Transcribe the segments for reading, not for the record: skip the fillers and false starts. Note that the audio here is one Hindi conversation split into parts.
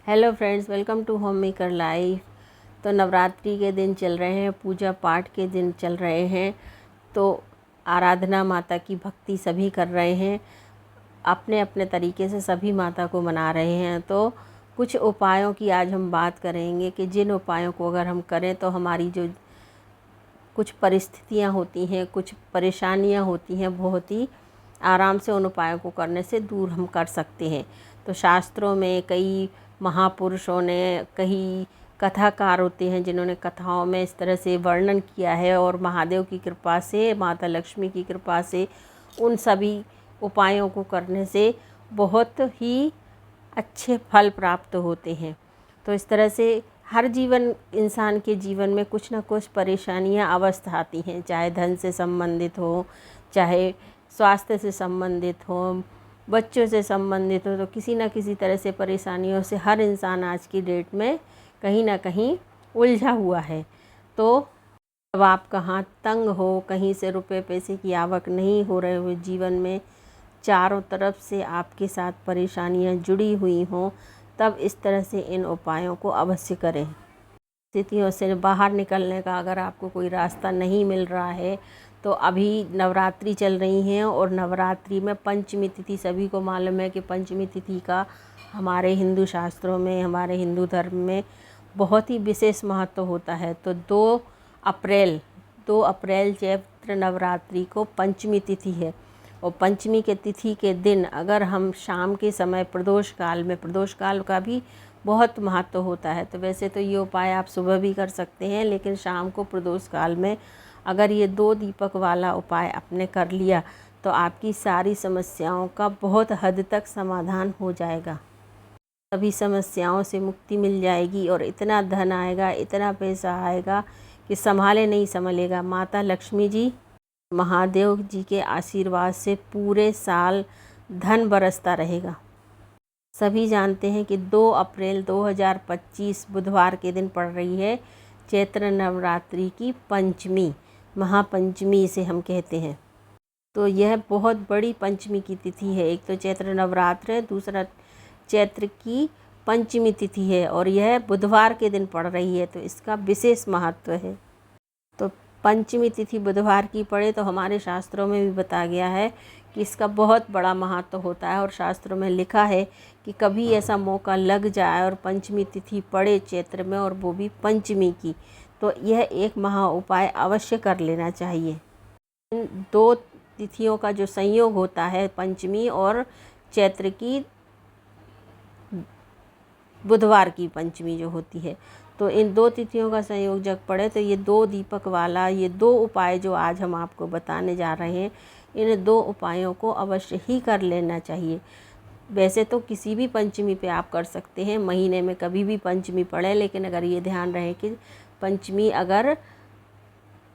Hello friends, welcome to home maker life. तो नवरात्रि के दिन चल रहे हैं, पूजा पाठ के दिन चल रहे हैं। तो आराधना माता की भक्ति सभी कर रहे हैं, अपने अपने तरीके से सभी माता को मना रहे हैं। तो कुछ उपायों की आज हम बात करेंगे कि जिन उपायों को अगर हम करें तो हमारी जो कुछ परिस्थितियां होती हैं, कुछ परेशानियां होती हैं, बहुत ही आराम से उन उपायों को करने से दूर हम कर सकते हैं। तो शास्त्रों में कई महापुरुषों ने, कई कथाकार होते हैं जिन्होंने कथाओं में इस तरह से वर्णन किया है, और महादेव की कृपा से, माता लक्ष्मी की कृपा से उन सभी उपायों को करने से बहुत ही अच्छे फल प्राप्त होते हैं। तो इस तरह से हर इंसान के जीवन में कुछ ना कुछ परेशानियां अवश्य आती हैं, चाहे धन से संबंधित हो, चाहे स्वास्थ्य से संबंधित हो, बच्चों से संबंधित हो। तो किसी न किसी तरह से परेशानियों से हर इंसान आज की डेट में कहीं ना कहीं उलझा हुआ है। तो जब आपका हाथ तंग हो, कहीं से रुपए पैसे की आवक नहीं हो रहे हुए, जीवन में चारों तरफ से आपके साथ परेशानियां जुड़ी हुई हों, तब इस तरह से इन उपायों को अवश्य करें। स्थितियों से बाहर निकलने का अगर आपको कोई रास्ता नहीं मिल रहा है, तो अभी नवरात्रि चल रही हैं, और नवरात्रि में पंचमी तिथि, सभी को मालूम है कि पंचमी तिथि का हमारे हिंदू शास्त्रों में, हमारे हिंदू धर्म में बहुत ही विशेष महत्व होता है। तो 2 अप्रैल चैत्र नवरात्रि को पंचमी तिथि है, और पंचमी के तिथि के दिन अगर हम शाम के समय प्रदोष काल का भी बहुत महत्व होता है। तो वैसे तो ये उपाय आप सुबह भी कर सकते हैं, लेकिन शाम को प्रदोष काल में अगर ये 2 दीपक वाला उपाय आपने कर लिया तो आपकी सारी समस्याओं का बहुत हद तक समाधान हो जाएगा। सभी समस्याओं से मुक्ति मिल जाएगी, और इतना धन आएगा, इतना पैसा आएगा कि संभाले नहीं संभलेगा। माता लक्ष्मी जी, महादेव जी के आशीर्वाद से पूरे साल धन बरसता रहेगा। सभी जानते हैं कि 2 अप्रैल 2025 बुधवार के दिन पड़ रही है चैत्र नवरात्रि की पंचमी, महापंचमी इसे हम कहते हैं। तो यह बहुत बड़ी पंचमी की तिथि है। एक तो चैत्र नवरात्र है, दूसरा चैत्र की पंचमी तिथि है, और यह बुधवार के दिन पड़ रही है, तो इसका विशेष महत्व है। तो पंचमी तिथि बुधवार की पड़े तो हमारे शास्त्रों में भी बताया गया है कि इसका बहुत बड़ा महत्व होता है, और शास्त्रों में लिखा है कि कभी ऐसा मौका लग जाए और पंचमी तिथि पड़े चैत्र में, और वो भी पंचमी की, तो यह एक महा उपाय अवश्य कर लेना चाहिए। इन 2 तिथियों का जो संयोग होता है, पंचमी और चैत्र की बुधवार की पंचमी जो होती है, तो इन 2 तिथियों का संयोग जब पड़े तो ये 2 दीपक वाला, ये 2 उपाय जो आज हम आपको बताने जा रहे हैं, इन 2 उपायों को अवश्य ही कर लेना चाहिए। वैसे तो किसी भी पंचमी पे आप कर सकते हैं, महीने में कभी भी पंचमी पड़े, लेकिन अगर ये ध्यान रहे कि पंचमी अगर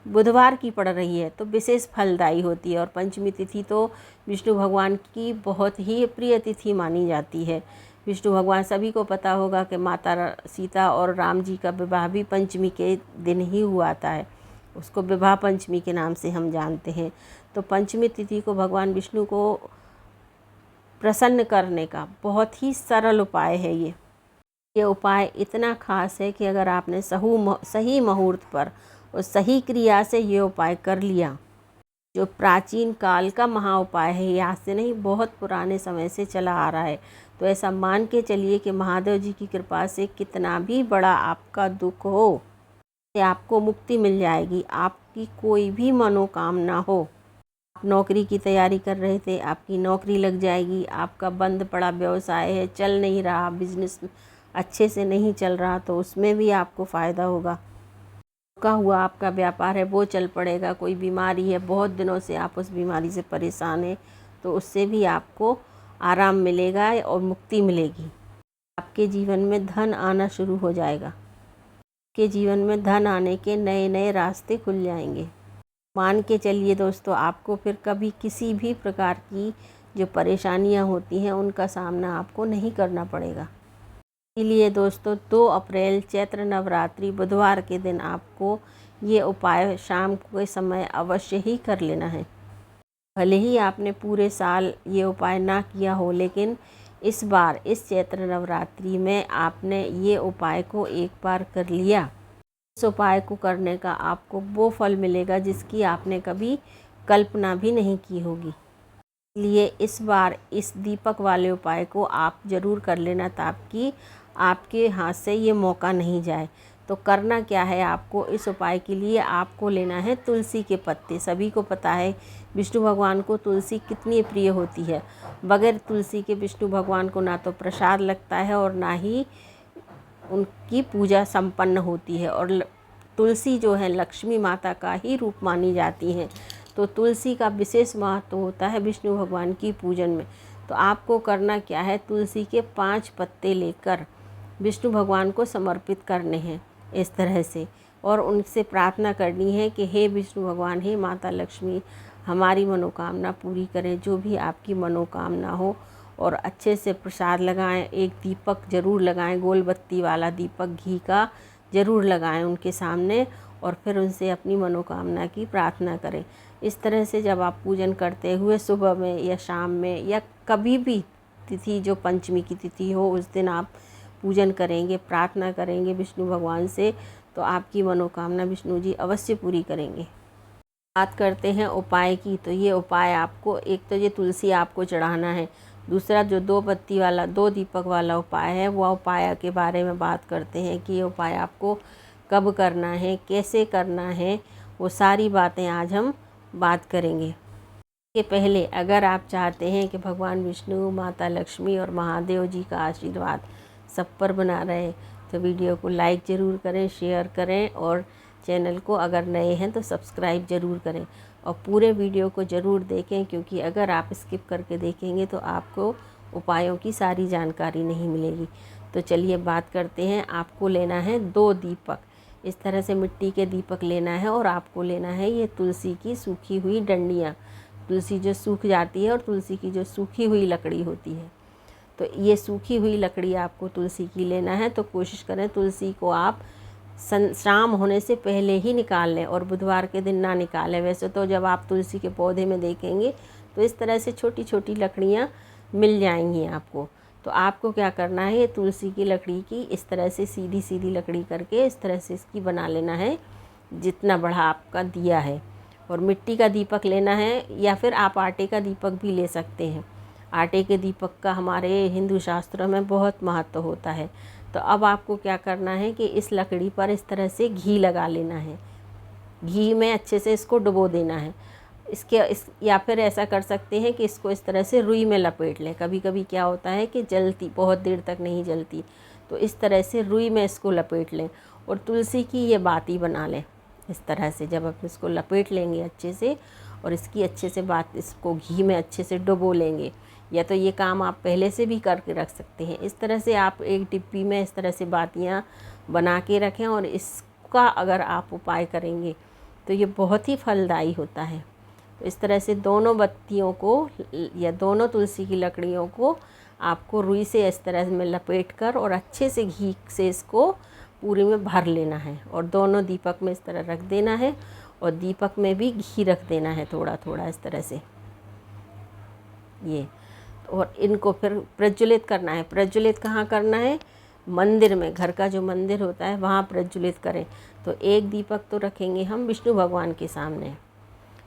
बुधवार की पड़ रही है तो विशेष फलदायी होती है। और पंचमी तिथि तो विष्णु भगवान की बहुत ही प्रिय तिथि मानी जाती है। विष्णु भगवान, सभी को पता होगा कि माता सीता और राम जी का विवाह भी पंचमी के दिन ही हुआ था, उसको विवाह पंचमी के नाम से हम जानते हैं। तो पंचमी तिथि को भगवान विष्णु को प्रसन्न करने का बहुत ही सरल उपाय है। ये उपाय इतना खास है कि अगर आपने सही मुहूर्त पर और सही क्रिया से ये उपाय कर लिया, जो प्राचीन काल का महा उपाय है, ये आज से नहीं, बहुत पुराने समय से चला आ रहा है। तो ऐसा मान के चलिए कि महादेव जी की कृपा से कितना भी बड़ा आपका दुख हो, आपको मुक्ति मिल जाएगी। आपकी कोई भी मनोकामना हो, आप नौकरी की तैयारी कर रहे थे, आपकी नौकरी लग जाएगी। आपका बंद पड़ा व्यवसाय है, चल नहीं रहा, बिजनेस अच्छे से नहीं चल रहा, तो उसमें भी आपको फ़ायदा होगा। रुका हुआ आपका व्यापार है, वो चल पड़ेगा। कोई बीमारी है, बहुत दिनों से आप उस बीमारी से परेशान हैं, तो उससे भी आपको आराम मिलेगा और मुक्ति मिलेगी। आपके जीवन में धन आना शुरू हो जाएगा। आपके जीवन में धन आने के नए नए रास्ते खुल जाएंगे। मान के चलिए दोस्तों, आपको फिर कभी किसी भी प्रकार की जो परेशानियां होती हैं उनका सामना आपको नहीं करना पड़ेगा। इसलिए दोस्तों, 2 अप्रैल चैत्र नवरात्रि बुधवार के दिन आपको ये उपाय शाम के समय अवश्य ही कर लेना है। भले ही आपने पूरे साल ये उपाय ना किया हो, लेकिन इस बार इस चैत्र नवरात्रि में आपने ये उपाय को एक बार कर लिया, इस उपाय को करने का आपको वो फल मिलेगा जिसकी आपने कभी कल्पना भी नहीं की होगी। इसलिए इस बार इस दीपक वाले उपाय को आप ज़रूर कर लेना ताकि आपके हाथ से ये मौका नहीं जाए। तो करना क्या है आपको, इस उपाय के लिए आपको लेना है तुलसी के पत्ते। सभी को पता है विष्णु भगवान को तुलसी कितनी प्रिय होती है। बगैर तुलसी के विष्णु भगवान को ना तो प्रसाद लगता है और ना ही उनकी पूजा संपन्न होती है। और तुलसी जो है लक्ष्मी माता का ही रूप मानी जाती हैं। तो तुलसी का विशेष महत्व होता है विष्णु भगवान की पूजन में। तो आपको करना क्या है, तुलसी के 5 पत्ते लेकर विष्णु भगवान को समर्पित करने हैं इस तरह से, और उनसे प्रार्थना करनी है कि हे विष्णु भगवान, हे माता लक्ष्मी, हमारी मनोकामना पूरी करें, जो भी आपकी मनोकामना हो। और अच्छे से प्रसाद लगाएं, एक दीपक ज़रूर लगाएं, गोल बत्ती वाला दीपक घी का ज़रूर लगाएं उनके सामने, और फिर उनसे अपनी मनोकामना की प्रार्थना करें। इस तरह से जब आप पूजन करते हुए सुबह में या शाम में या कभी भी तिथि जो पंचमी की तिथि हो उस दिन आप पूजन करेंगे, प्रार्थना करेंगे विष्णु भगवान से, तो आपकी मनोकामना विष्णु जी अवश्य पूरी करेंगे। बात करते हैं उपाय की। तो ये उपाय आपको, एक तो ये तुलसी आपको चढ़ाना है, दूसरा जो 2 पत्ती वाला 2 दीपक वाला उपाय है वो उपाय के बारे में बात करते हैं कि ये उपाय आपको कब करना है, कैसे करना है, वो सारी बातें आज हम बात करेंगे। इसके पहले अगर आप चाहते हैं कि भगवान विष्णु, माता लक्ष्मी और महादेव जी का आशीर्वाद सब पर बना रहे, तो वीडियो को लाइक ज़रूर करें, शेयर करें, और चैनल को अगर नए हैं तो सब्सक्राइब ज़रूर करें, और पूरे वीडियो को ज़रूर देखें, क्योंकि अगर आप स्किप करके देखेंगे तो आपको उपायों की सारी जानकारी नहीं मिलेगी। तो चलिए बात करते हैं। आपको लेना है 2 दीपक, इस तरह से मिट्टी के दीपक लेना है, और आपको लेना है ये तुलसी की सूखी हुई डंडियाँ। तुलसी जो सूख जाती है और तुलसी की जो सूखी हुई लकड़ी होती है, तो ये सूखी हुई लकड़ी आपको तुलसी की लेना है। तो कोशिश करें तुलसी को आप शाम होने से पहले ही निकाल लें, और बुधवार के दिन ना निकालें। वैसे तो जब आप तुलसी के पौधे में देखेंगे तो इस तरह से छोटी छोटी लकड़ियाँ मिल जाएंगी आपको। तो आपको क्या करना है, ये तुलसी की लकड़ी की इस तरह से सीधी सीधी लकड़ी करके इस तरह से इसकी बना लेना है जितना बड़ा आपका दिया है। और मिट्टी का दीपक लेना है, या फिर आप आटे का दीपक भी ले सकते हैं। आटे के दीपक का हमारे हिंदू शास्त्रों में बहुत महत्व होता है। तो अब आपको क्या करना है कि इस लकड़ी पर इस तरह से घी लगा लेना है, घी में अच्छे से इसको डुबो देना है। या फिर ऐसा कर सकते हैं कि इसको इस तरह से रुई में लपेट लें। कभी कभी क्या होता है कि जलती बहुत देर तक नहीं जलती, तो इस तरह से रुई में इसको लपेट लें, और तुलसी की ये बाती बना लें। इस तरह से जब आप इसको लपेट लेंगे अच्छे से, और इसकी अच्छे से इसको घी में अच्छे से डुबो लेंगे, या तो ये काम आप पहले से भी करके रख सकते हैं। इस तरह से आप एक डिब्बी में इस तरह से बातियाँ बना के रखें, और इसका अगर आप उपाय करेंगे तो ये बहुत ही फलदायी होता है। तो इस तरह से दोनों बत्तियों को या दोनों तुलसी की लकड़ियों को आपको रुई से इस तरह में लपेट कर और अच्छे से घी से इसको पूरे में भर लेना है, और दोनों दीपक में इस तरह रख देना है, और दीपक में भी घी रख देना है थोड़ा थोड़ा इस तरह से ये। और इनको फिर प्रज्वलित करना है। प्रज्वलित कहाँ करना है, मंदिर में, घर का जो मंदिर होता है वहाँ प्रज्वलित करें। तो एक दीपक तो रखेंगे हम विष्णु भगवान के सामने,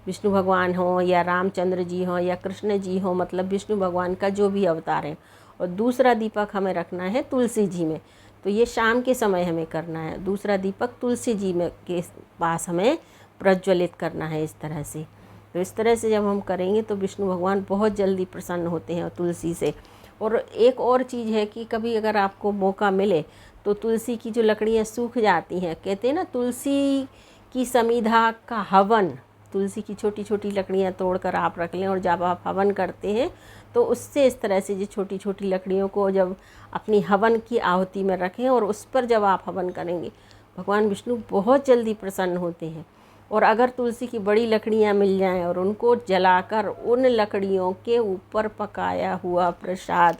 विष्णु भगवान हो या रामचंद्र जी हो या कृष्ण जी हो, मतलब विष्णु भगवान का जो भी अवतार है। और दूसरा दीपक हमें रखना है तुलसी जी में, तो ये शाम के समय हमें करना है। दूसरा दीपक तुलसी जी में के पास हमें प्रज्वलित करना है इस तरह से। तो इस तरह से जब हम करेंगे तो विष्णु भगवान बहुत जल्दी प्रसन्न होते हैं तुलसी से। और एक और चीज़ है कि कभी अगर आपको मौका मिले तो तुलसी की जो लकड़ियाँ सूख जाती हैं, कहते हैं ना तुलसी की समिधा का हवन, तुलसी की छोटी छोटी लकड़ियाँ तोड़कर आप रख लें, और जब आप हवन करते हैं तो उससे इस तरह से जो छोटी छोटी लकड़ियों को जब अपनी हवन की आहुति में रखें और उस पर जब आप हवन करेंगे, भगवान विष्णु बहुत जल्दी प्रसन्न होते हैं। और अगर तुलसी की बड़ी लकड़ियाँ मिल जाएं और उनको जलाकर उन लकड़ियों के ऊपर पकाया हुआ प्रसाद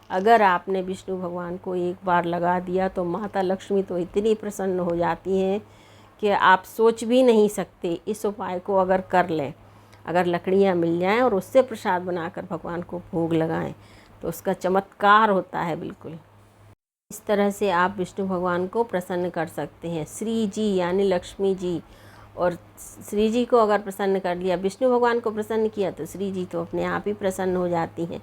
अगर आपने विष्णु भगवान को एक बार लगा दिया, तो माता लक्ष्मी तो इतनी प्रसन्न हो जाती हैं कि आप सोच भी नहीं सकते। इस उपाय को अगर कर लें, अगर लकड़ियाँ मिल जाएं और उससे प्रसाद बनाकर भगवान को भोग लगाएं, तो उसका चमत्कार होता है बिल्कुल। इस तरह से आप विष्णु भगवान को प्रसन्न कर सकते हैं। श्री जी यानी लक्ष्मी जी, और श्री जी को अगर प्रसन्न कर लिया, विष्णु भगवान को प्रसन्न किया, तो श्री जी तो अपने आप ही प्रसन्न हो जाती हैं।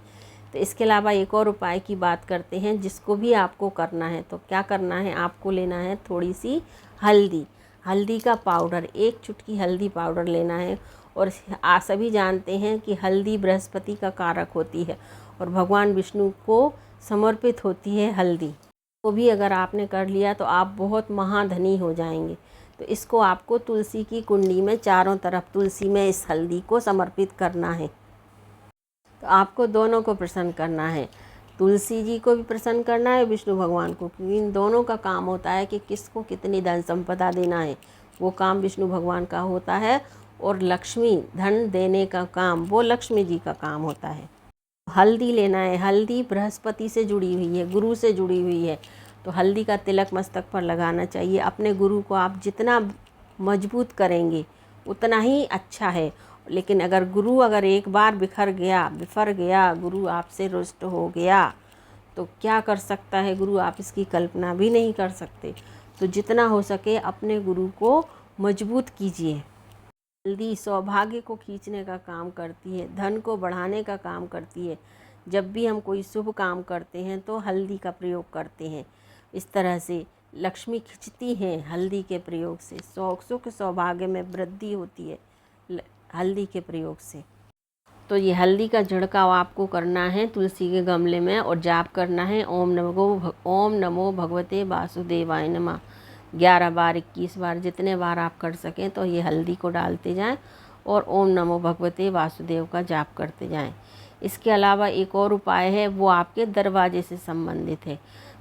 तो इसके अलावा एक और उपाय की बात करते हैं जिसको भी आपको करना है। तो क्या करना है, आपको लेना है थोड़ी सी हल्दी, हल्दी का पाउडर, 1 चुटकी हल्दी पाउडर लेना है। और आप सभी जानते हैं कि हल्दी बृहस्पति का कारक होती है और भगवान विष्णु को समर्पित होती है हल्दी। तो भी अगर आपने कर लिया तो आप बहुत महाधनी हो जाएंगे। तो इसको आपको तुलसी की कुंडी में चारों तरफ तुलसी में इस हल्दी को समर्पित करना है। तो आपको दोनों को प्रसन्न करना है, तुलसी जी को भी प्रसन्न करना है, विष्णु भगवान को, क्योंकि इन दोनों का काम होता है कि किसको कितनी धन संपदा देना है, वो काम विष्णु भगवान का होता है। और लक्ष्मी धन देने का काम वो लक्ष्मी जी का काम होता है। हल्दी लेना है, हल्दी बृहस्पति से जुड़ी हुई है, गुरु से जुड़ी हुई है। तो हल्दी का तिलक मस्तक पर लगाना चाहिए। अपने गुरु को आप जितना मजबूत करेंगे उतना ही अच्छा है। लेकिन अगर गुरु अगर एक बार बिफर गया, गुरु आपसे रुष्ट हो गया, तो क्या कर सकता है गुरु, आप इसकी कल्पना भी नहीं कर सकते। तो जितना हो सके अपने गुरु को मजबूत कीजिए। हल्दी सौभाग्य को खींचने का काम करती है, धन को बढ़ाने का काम करती है। जब भी हम कोई शुभ काम करते हैं तो हल्दी का प्रयोग करते हैं। इस तरह से लक्ष्मी खिंचती हैं हल्दी के प्रयोग से, सुख सौभाग्य में वृद्धि होती है हल्दी के प्रयोग से। तो ये हल्दी का झिड़काव आपको करना है तुलसी के गमले में और जाप करना है ओम नमो भगवते वासुदेवाय नमः। 11 बार 21 बार जितने बार आप कर सकें तो ये हल्दी को डालते जाएं और ओम नमो भगवते वासुदेव का जाप करते जाएं। इसके अलावा एक और उपाय है, वो आपके दरवाजे से संबंधित है।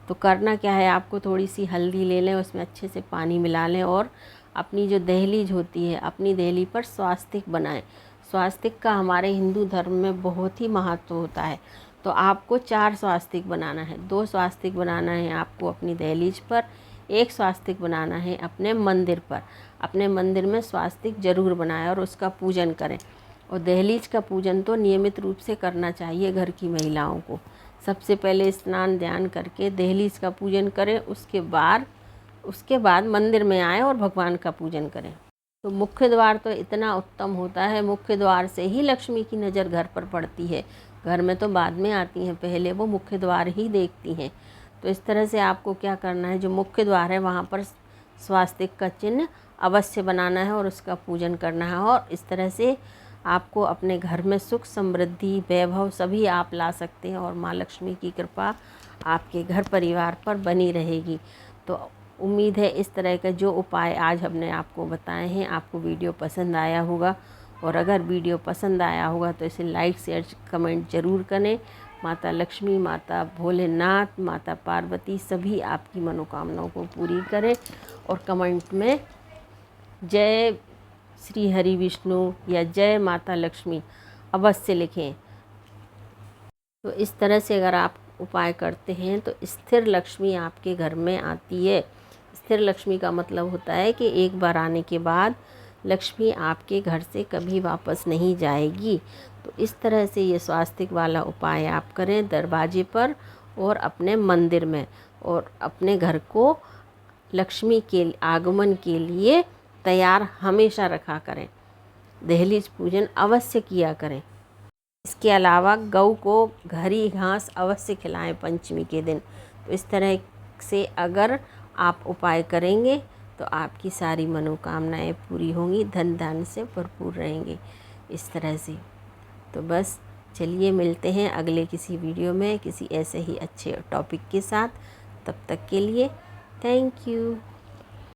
तो करना क्या है, आपको थोड़ी सी हल्दी ले लें, उसमें अच्छे से पानी मिला लें और अपनी जो दहलीज होती है अपनी दहलीज पर स्वास्तिक बनाएं। स्वास्तिक का हमारे हिंदू धर्म में बहुत ही महत्व होता है। तो आपको 4 स्वास्तिक बनाना है, 2 स्वास्तिक बनाना है आपको अपनी दहलीज पर, 1 स्वास्तिक बनाना है अपने मंदिर पर। अपने मंदिर में स्वास्तिक जरूर बनाएं और उसका पूजन करें। और दहलीज का पूजन तो नियमित रूप से करना चाहिए घर की महिलाओं को। सबसे पहले स्नान ध्यान करके दहलीज का पूजन करें, उसके बाद मंदिर में आएँ और भगवान का पूजन करें। तो मुख्य द्वार तो इतना उत्तम होता है, मुख्य द्वार से ही लक्ष्मी की नज़र घर पर पड़ती है। घर में तो बाद में आती हैं, पहले वो मुख्य द्वार ही देखती हैं। तो इस तरह से आपको क्या करना है, जो मुख्य द्वार है वहाँ पर स्वास्तिक का चिन्ह अवश्य बनाना है और उसका पूजन करना है। और इस तरह से आपको अपने घर में सुख समृद्धि वैभव सभी आप ला सकते हैं और माँ लक्ष्मी की कृपा आपके घर परिवार पर बनी रहेगी। तो उम्मीद है इस तरह का जो उपाय आज हमने आपको बताए हैं आपको वीडियो पसंद आया होगा। और अगर वीडियो पसंद आया होगा तो इसे लाइक शेयर कमेंट ज़रूर करें। माता लक्ष्मी, माता भोलेनाथ, माता पार्वती सभी आपकी मनोकामनाओं को पूरी करें। और कमेंट में जय श्री हरि विष्णु या जय माता लक्ष्मी अवश्य लिखें। तो इस तरह से अगर आप उपाय करते हैं तो स्थिर लक्ष्मी आपके घर में आती है। स्थिर लक्ष्मी का मतलब होता है कि एक बार आने के बाद लक्ष्मी आपके घर से कभी वापस नहीं जाएगी। तो इस तरह से ये स्वास्तिक वाला उपाय आप करें दरवाजे पर और अपने मंदिर में, और अपने घर को लक्ष्मी के आगमन के लिए तैयार हमेशा रखा करें। दहलीज पूजन अवश्य किया करें। इसके अलावा गऊ को हरी घास अवश्य खिलाएं पंचमी के दिन। तो इस तरह से अगर आप उपाय करेंगे तो आपकी सारी मनोकामनाएं पूरी होंगी, धन धान्य से भरपूर रहेंगे इस तरह से। तो बस चलिए मिलते हैं अगले किसी वीडियो में किसी ऐसे ही अच्छे टॉपिक के साथ। तब तक के लिए थैंक यू।